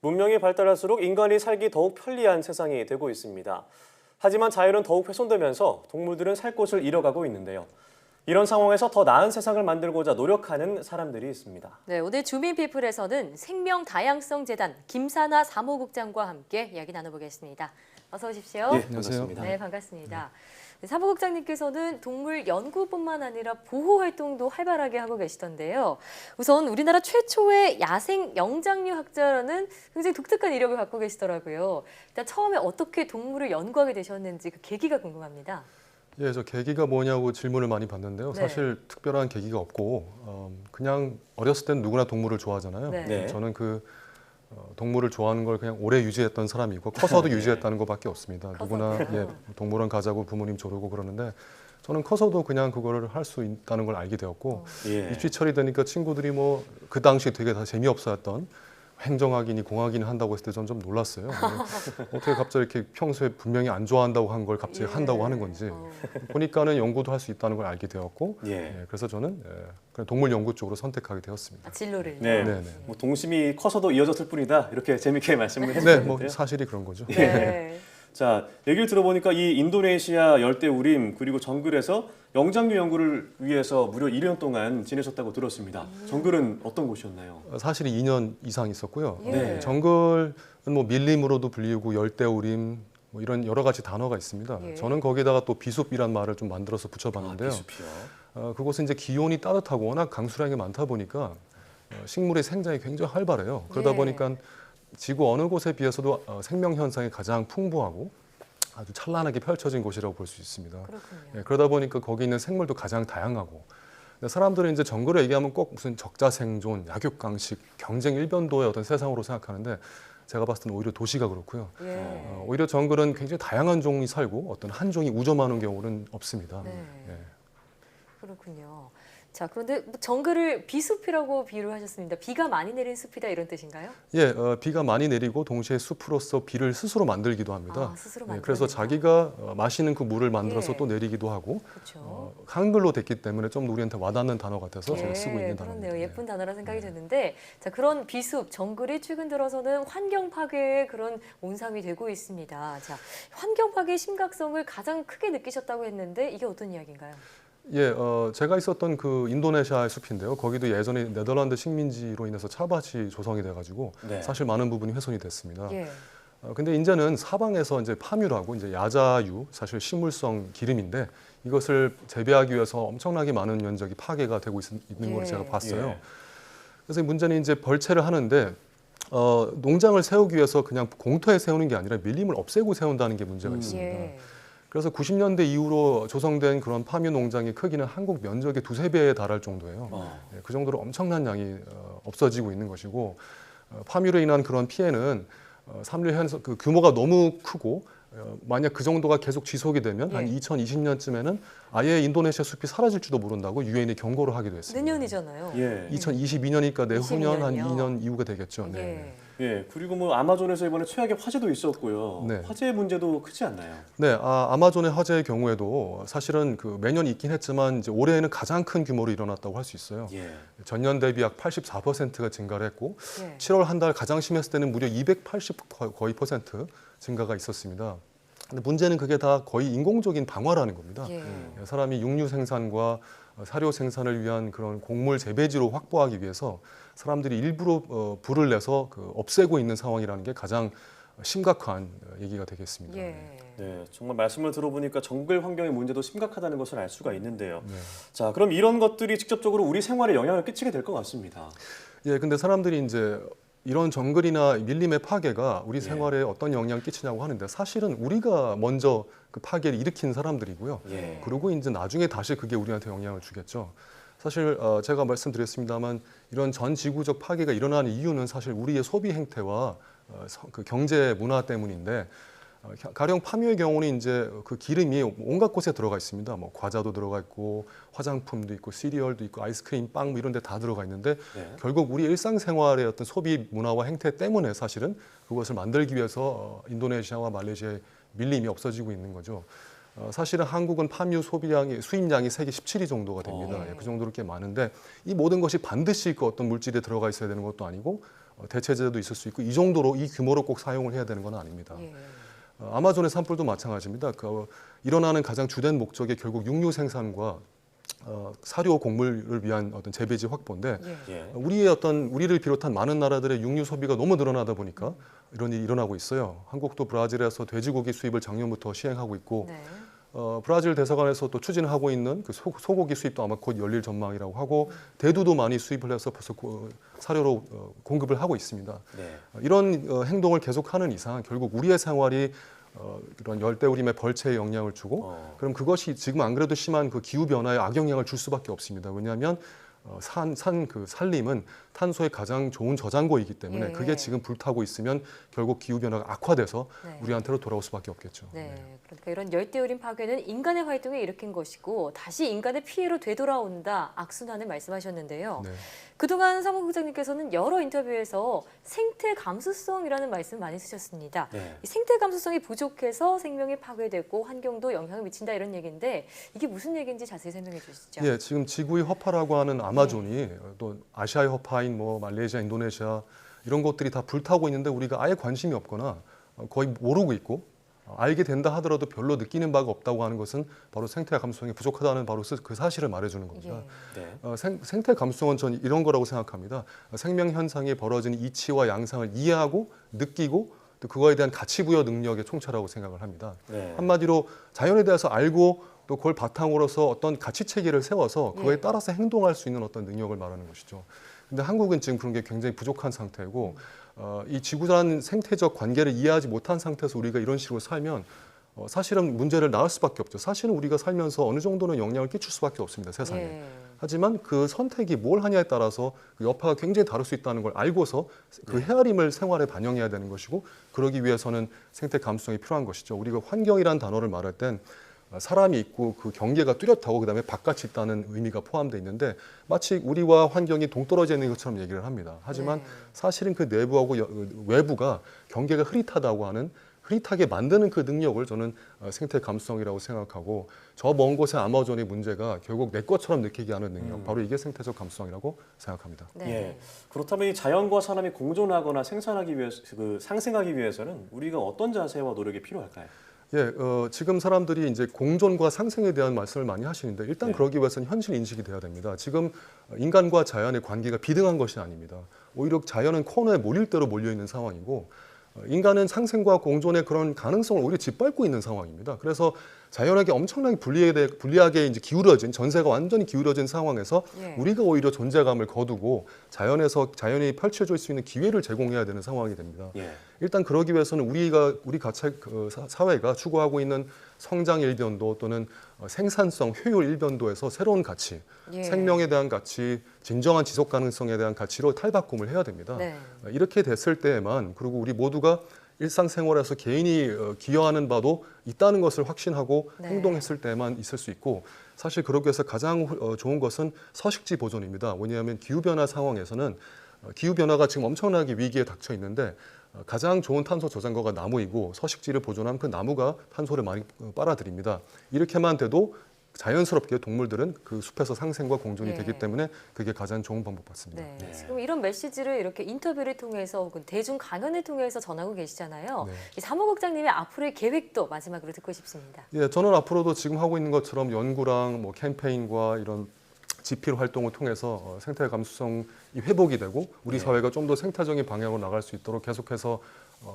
B: 문명이 발달할수록 인간이 살기 더욱 편리한 세상이 되고 있습니다. 하지만 자연은 더욱 훼손되면서 동물들은 살 곳을 잃어가고 있는데요. 이런 상황에서 더 나은 세상을 만들고자 노력하는 사람들이 있습니다.
A: 네, 오늘 주민피플에서는 생명다양성재단 김사나 사무국장과 함께 이야기 나눠보겠습니다. 어서 오십시오.
B: 네, 반갑습니다.
A: 네, 반갑습니다. 네, 사무국장님께서는 동물 연구뿐만 아니라 보호 활동도 활발하게 하고 계시던데요. 우선 우리나라 최초의 야생 영장류 학자라는 굉장히 독특한 이력을 갖고 계시더라고요. 일단 처음에 어떻게 동물을 연구하게 되셨는지 그 계기가 궁금합니다.
U: 예, 저 계기가 뭐냐고 질문을 많이 받는데요.
A: 네.
U: 사실 특별한 계기가 없고 그냥 어렸을 땐 누구나 동물을 좋아하잖아요.
A: 네.
U: 저는 그 동물을 좋아하는 걸 그냥 오래 유지했던 사람이고 커서도 유지했다는 것밖에 없습니다. 누구나 예, 동물원 가자고 부모님 조르고 그러는데 저는 커서도 그냥 그거를 할 수 있다는 걸 알게 되었고 입시철이 되니까 친구들이 뭐 그 당시 되게 다 재미없어했던 행정학이니 공학이니 한다고 했을 때 저는 좀 놀랐어요. 어떻게 갑자기 이렇게 평소에 분명히 안 좋아한다고 한 걸 갑자기 한다고 하는 건지 보니까는 연구도 할 수 있다는 걸 알게 되었고 그래서 저는 그냥 동물 연구 쪽으로 선택하게 되었습니다.
A: 진로를.
B: 네. 뭐 동심이 커서도 이어졌을 뿐이다 이렇게 재밌게 말씀을 해주셨는데요.
U: 네, 뭐 사실이 그런 거죠.
A: 네.
B: 자, 얘기를 들어보니까 이 인도네시아 열대우림 그리고 정글에서 영장류 연구를 위해서 무려 1년 동안 지내셨다고 들었습니다. 정글은 어떤 곳이었나요?
U: 사실 2년 이상 있었고요.
B: 네.
U: 정글은 뭐 밀림으로도 불리고 열대우림 뭐 이런 여러 가지 단어가 있습니다. 저는 거기다가 또 비숲이란 말을 좀 만들어서 붙여봤는데요.
B: 비숲이요?
U: 그곳은 이제 기온이 따뜻하고 워낙 강수량이 많다 보니까 식물의 생장이 굉장히 활발해요. 그러다 보니까 지구 어느 곳에 비해서도 생명 현상이 가장 풍부하고 아주 찬란하게 펼쳐진 곳이라고 볼 수 있습니다. 그러다 보니까 거기 있는 생물도 가장 다양하고 사람들은 이제 정글을 얘기하면 꼭 무슨 적자생존, 약육강식, 경쟁 일변도의 어떤 세상으로 생각하는데 제가 봤을 때는 오히려 도시가 그렇고요. 오히려 정글은 굉장히 다양한 종이 살고 어떤 한 종이 우점하는 경우는 없습니다.
A: 그렇군요. 자, 그런데 정글을 비숲이라고 비유를 하셨습니다. 비가 많이 내린 숲이다 이런 뜻인가요?
U: 예, 비가 많이 내리고 동시에 숲으로서 비를 스스로 만들기도 합니다.
A: 스스로
U: 그래서 자기가 마시는 그 물을 만들어서 또 내리기도 하고 한글로 됐기 때문에 좀 우리한테 와닿는 단어 같아서 제가 쓰고 있는 단어입니다.
A: 그렇네요. 예쁜 단어라 생각이 드는데 자, 그런 비숲, 정글이 최근 들어서는 환경 파괴의 그런 온상이 되고 있습니다. 자, 환경 파괴의 심각성을 가장 크게 느끼셨다고 했는데 이게 어떤 이야기인가요?
U: 예, 제가 있었던 그 인도네시아의 숲인데요. 거기도 예전에 네덜란드 식민지로 인해서 차밭이 조성이 돼가지고 사실 많은 부분이 훼손이 됐습니다. 근데 이제는 사방에서 이제 파뮤라고 이제 야자유, 사실 식물성 기름인데 이것을 재배하기 위해서 엄청나게 많은 면적이 파괴가 되고 있는 걸 제가 봤어요. 그래서 문제는 이제 벌채를 하는데 농장을 세우기 위해서 그냥 공터에 세우는 게 아니라 밀림을 없애고 세운다는 게 문제가 있습니다. 그래서 90년대 이후로 조성된 그런 파뮤 농장의 크기는 한국 면적의 2~3배에 달할 정도예요. 그 정도로 엄청난 양이 없어지고 있는 것이고 파뮤로 인한 그런 피해는 삼류 현상 그 규모가 너무 크고 만약 그 정도가 계속 지속이 되면 한 2020년쯤에는 아예 인도네시아 숲이 사라질지도 모른다고 유엔이 경고를 하기도 했습니다.
A: 내년이잖아요.
U: 2022년이니까 내후년 한
A: 22년이요.
U: 2년 이후가 되겠죠. 네.
B: 그리고 뭐 아마존에서 이번에 최악의 화재도 있었고요.
U: 네.
B: 화재 문제도 크지 않나요?
U: 네, 아마존의 화재의 경우에도 사실은 그 매년 있긴 했지만 이제 올해에는 가장 큰 규모로 일어났다고 할 수 있어요. 전년 대비 약 84%가 증가를 했고 7월 한 달 가장 심했을 때는 무려 280 거의 % 증가가 있었습니다. 근데 문제는 그게 다 거의 인공적인 방화라는 겁니다. 사람이 육류 생산과 사료 생산을 위한 그런 곡물 재배지로 확보하기 위해서 사람들이 일부러 불을 내서 없애고 있는 상황이라는 게 가장 심각한 얘기가 되겠습니다.
B: 네, 정말 말씀을 들어보니까 정글 환경의 문제도 심각하다는 것을 알 수가 있는데요. 자, 그럼 이런 것들이 직접적으로 우리 생활에 영향을 끼치게 될 것 같습니다.
U: 근데 사람들이 이제 이런 정글이나 밀림의 파괴가 우리 생활에 어떤 영향을 끼치냐고 하는데 사실은 우리가 먼저 그 파괴를 일으킨 사람들이고요. 그리고 이제 나중에 다시 그게 우리한테 영향을 주겠죠. 사실 제가 말씀드렸습니다만 이런 전 지구적 파괴가 일어나는 이유는 사실 우리의 소비 행태와 그 경제 문화 때문인데 가령 파묘의 경우는 이제 그 기름이 온갖 곳에 들어가 있습니다. 뭐 과자도 들어가 있고 화장품도 있고 시리얼도 있고 아이스크림, 빵 뭐 이런 데 다 들어가 있는데 결국 우리 일상생활의 어떤 소비 문화와 행태 때문에 사실은 그것을 만들기 위해서 인도네시아와 말레이시아의 밀림이 없어지고 있는 거죠. 사실은 한국은 파묘 수입량이 세계 17위 정도가 됩니다. 그 정도로 꽤 많은데 이 모든 것이 반드시 그 어떤 물질에 들어가 있어야 되는 것도 아니고 대체재도 있을 수 있고 이 정도로 이 규모로 꼭 사용을 해야 되는 건 아닙니다. 아마존의 산불도 마찬가지입니다. 일어나는 가장 주된 목적이 결국 육류 생산과 사료 곡물을 위한 어떤 재배지 확보인데 우리를 비롯한 많은 나라들의 육류 소비가 너무 늘어나다 보니까 이런 일이 일어나고 있어요. 한국도 브라질에서 돼지고기 수입을 작년부터 시행하고 있고 브라질 대사관에서 또 추진하고 있는 그 소고기 수입도 아마 곧 열릴 전망이라고 하고 대두도 많이 수입을 해서 벌써 사료로 공급을 하고 있습니다. 이런 행동을 계속하는 이상 결국 우리의 생활이 이런 열대우림의 벌채에 영향을 주고 그럼 그것이 지금 안 그래도 심한 그 기후 변화에 악영향을 줄 수밖에 없습니다. 왜냐하면 그 산림은 탄소의 가장 좋은 저장고이기 때문에 그게 지금 불타고 있으면 결국 기후 변화가 악화돼서 우리한테로 돌아올 수밖에 없겠죠.
A: 그러니까 이런 열대우림 파괴는 인간의 활동이 일으킨 것이고 다시 인간의 피해로 되돌아온다. 악순환을 말씀하셨는데요. 그동안 사무국장님께서는 여러 인터뷰에서 생태 감수성이라는 말씀 많이 쓰셨습니다. 이 생태 감수성이 부족해서 생명이 파괴되고 환경도 영향을 미친다 이런 얘기인데 이게 무슨 얘기인지 자세히 설명해 주시죠.
U: 지금 지구의 허파라고 하는 아마존이 또 아시아의 허파인 뭐 말레이시아, 인도네시아 이런 곳들이 다 불타고 있는데 우리가 아예 관심이 없거나 거의 모르고 있고 알게 된다 하더라도 별로 느끼는 바가 없다고 하는 것은 바로 생태 감수성이 부족하다는 바로 그 사실을 말해주는 겁니다. 생태 감수성은 저는 이런 거라고 생각합니다. 생명 현상이 벌어지는 이치와 양상을 이해하고 느끼고 또 그거에 대한 가치 부여 능력의 총체라고 생각을 합니다. 한마디로 자연에 대해서 알고 또 그걸 바탕으로서 어떤 가치 체계를 세워서 그거에 따라서 행동할 수 있는 어떤 능력을 말하는 것이죠. 근데 한국은 지금 그런 게 굉장히 부족한 상태고 이 지구라는 생태적 관계를 이해하지 못한 상태에서 우리가 이런 식으로 살면 사실은 문제를 낳을 수밖에 없죠. 사실은 우리가 살면서 어느 정도는 영향을 끼칠 수밖에 없습니다. 세상에. 하지만 그 선택이 뭘 하냐에 따라서 그 여파가 굉장히 다를 수 있다는 걸 알고서 그 헤아림을 생활에 반영해야 되는 것이고 그러기 위해서는 생태 감수성이 필요한 것이죠. 우리가 환경이라는 단어를 말할 땐 사람이 있고 그 경계가 뚜렷하고 그다음에 바깥이 있다는 의미가 포함되어 있는데 마치 우리와 환경이 동떨어져 있는 것처럼 얘기를 합니다. 하지만 사실은 그 내부하고 외부가 경계가 흐릿하다고 하는 흐릿하게 만드는 그 능력을 저는 생태 감수성이라고 생각하고 저 먼 곳의 아마존의 문제가 결국 내 것처럼 느끼게 하는 능력 바로 이게 생태적 감수성이라고 생각합니다.
B: 그렇다면 이 자연과 사람이 공존하거나 생산하기 위해서 상생하기 위해서는 우리가 어떤 자세와 노력이 필요할까요?
U: 지금 사람들이 이제 공존과 상생에 대한 말씀을 많이 하시는데 일단 그러기 위해서는 현실 인식이 돼야 됩니다. 지금 인간과 자연의 관계가 비등한 것이 아닙니다. 오히려 자연은 코너에 몰릴 대로 몰려 있는 상황이고 인간은 상생과 공존의 그런 가능성을 오히려 짓밟고 있는 상황입니다. 그래서 자연에게 엄청나게 불리하게 이제 기울어진 전세가 완전히 기울어진 상황에서 우리가 오히려 존재감을 거두고 자연이 펼쳐질 수 있는 기회를 제공해야 되는 상황이 됩니다. 일단 그러기 위해서는 우리 사회가 추구하고 있는 성장 일변도 또는 생산성, 효율 일변도에서 새로운 가치, 생명에 대한 가치, 진정한 지속 가능성에 대한 가치로 탈바꿈을 해야 됩니다. 이렇게 됐을 때에만 그리고 우리 모두가 일상생활에서 개인이 기여하는 바도 있다는 것을 확신하고
A: 네.
U: 행동했을 때만 있을 수 있고 사실 그렇게 해서 가장 좋은 것은 서식지 보존입니다. 왜냐하면 기후변화 상황에서는 기후변화가 지금 엄청나게 위기에 닥쳐 있는데 가장 좋은 탄소 저장고가 나무이고 서식지를 보존하면 그 나무가 탄소를 많이 빨아들입니다. 이렇게만 돼도 자연스럽게 동물들은 그 숲에서 상생과 공존이
A: 네.
U: 되기 때문에 그게 가장 좋은 방법 같습니다.
A: 네. 지금 이런 메시지를 이렇게 인터뷰를 통해서 혹은 대중 강연을 통해서 전하고 계시잖아요.
U: 네.
A: 이 사무국장님의 앞으로의 계획도 마지막으로 듣고 싶습니다.
U: 예, 저는 앞으로도 지금 하고 있는 것처럼 연구랑 뭐 캠페인과 이런 지필 활동을 통해서 생태 감수성이 회복이 되고 우리 사회가 좀 더 생태적인 방향으로 나갈 수 있도록 계속해서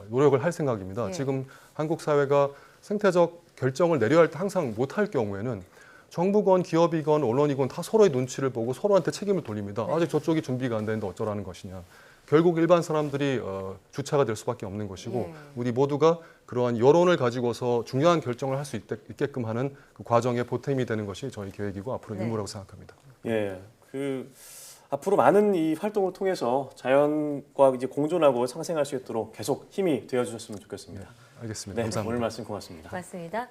U: 노력을 할 생각입니다. 지금 한국 사회가 생태적 결정을 내려야 할 때 항상 못할 경우에는 정부건 기업이건 언론이건 다 서로의 눈치를 보고 서로한테 책임을 돌립니다. 아직 저쪽이 준비가 안 되는데 어쩌라는 것이냐. 결국 일반 사람들이 주체가 될 수밖에 없는 것이고 우리 모두가 그러한 여론을 가지고서 중요한 결정을 할 수 있게끔 하는 그 과정의 보탬이 되는 것이 저희 계획이고 앞으로 임무라고 생각합니다.
B: 예, 앞으로 많은 이 활동을 통해서 자연과 이제 공존하고 상생할 수 있도록 계속 힘이 되어 주셨으면 좋겠습니다.
U: 알겠습니다.
B: 네,
U: 감사합니다.
B: 오늘 말씀 고맙습니다.
A: 고맙습니다.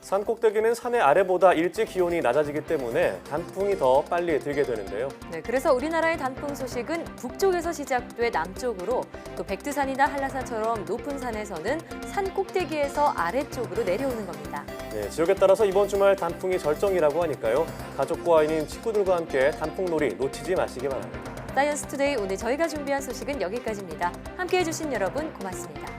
B: 산 꼭대기는 산의 아래보다 일찍 기온이 낮아지기 때문에 단풍이 더 빨리 들게 되는데요.
A: 네, 그래서 우리나라의 단풍 소식은 북쪽에서 시작돼 남쪽으로 또 백두산이나 한라산처럼 높은 산에서는 산 꼭대기에서 아래쪽으로 내려오는 겁니다.
B: 네, 지역에 따라서 이번 주말 단풍이 절정이라고 하니까요. 가족과 아닌 친구들과 함께 단풍놀이 놓치지 마시기 바랍니다.
A: 사이언스 투데이 오늘 저희가 준비한 소식은 여기까지입니다. 함께해 주신 여러분 고맙습니다.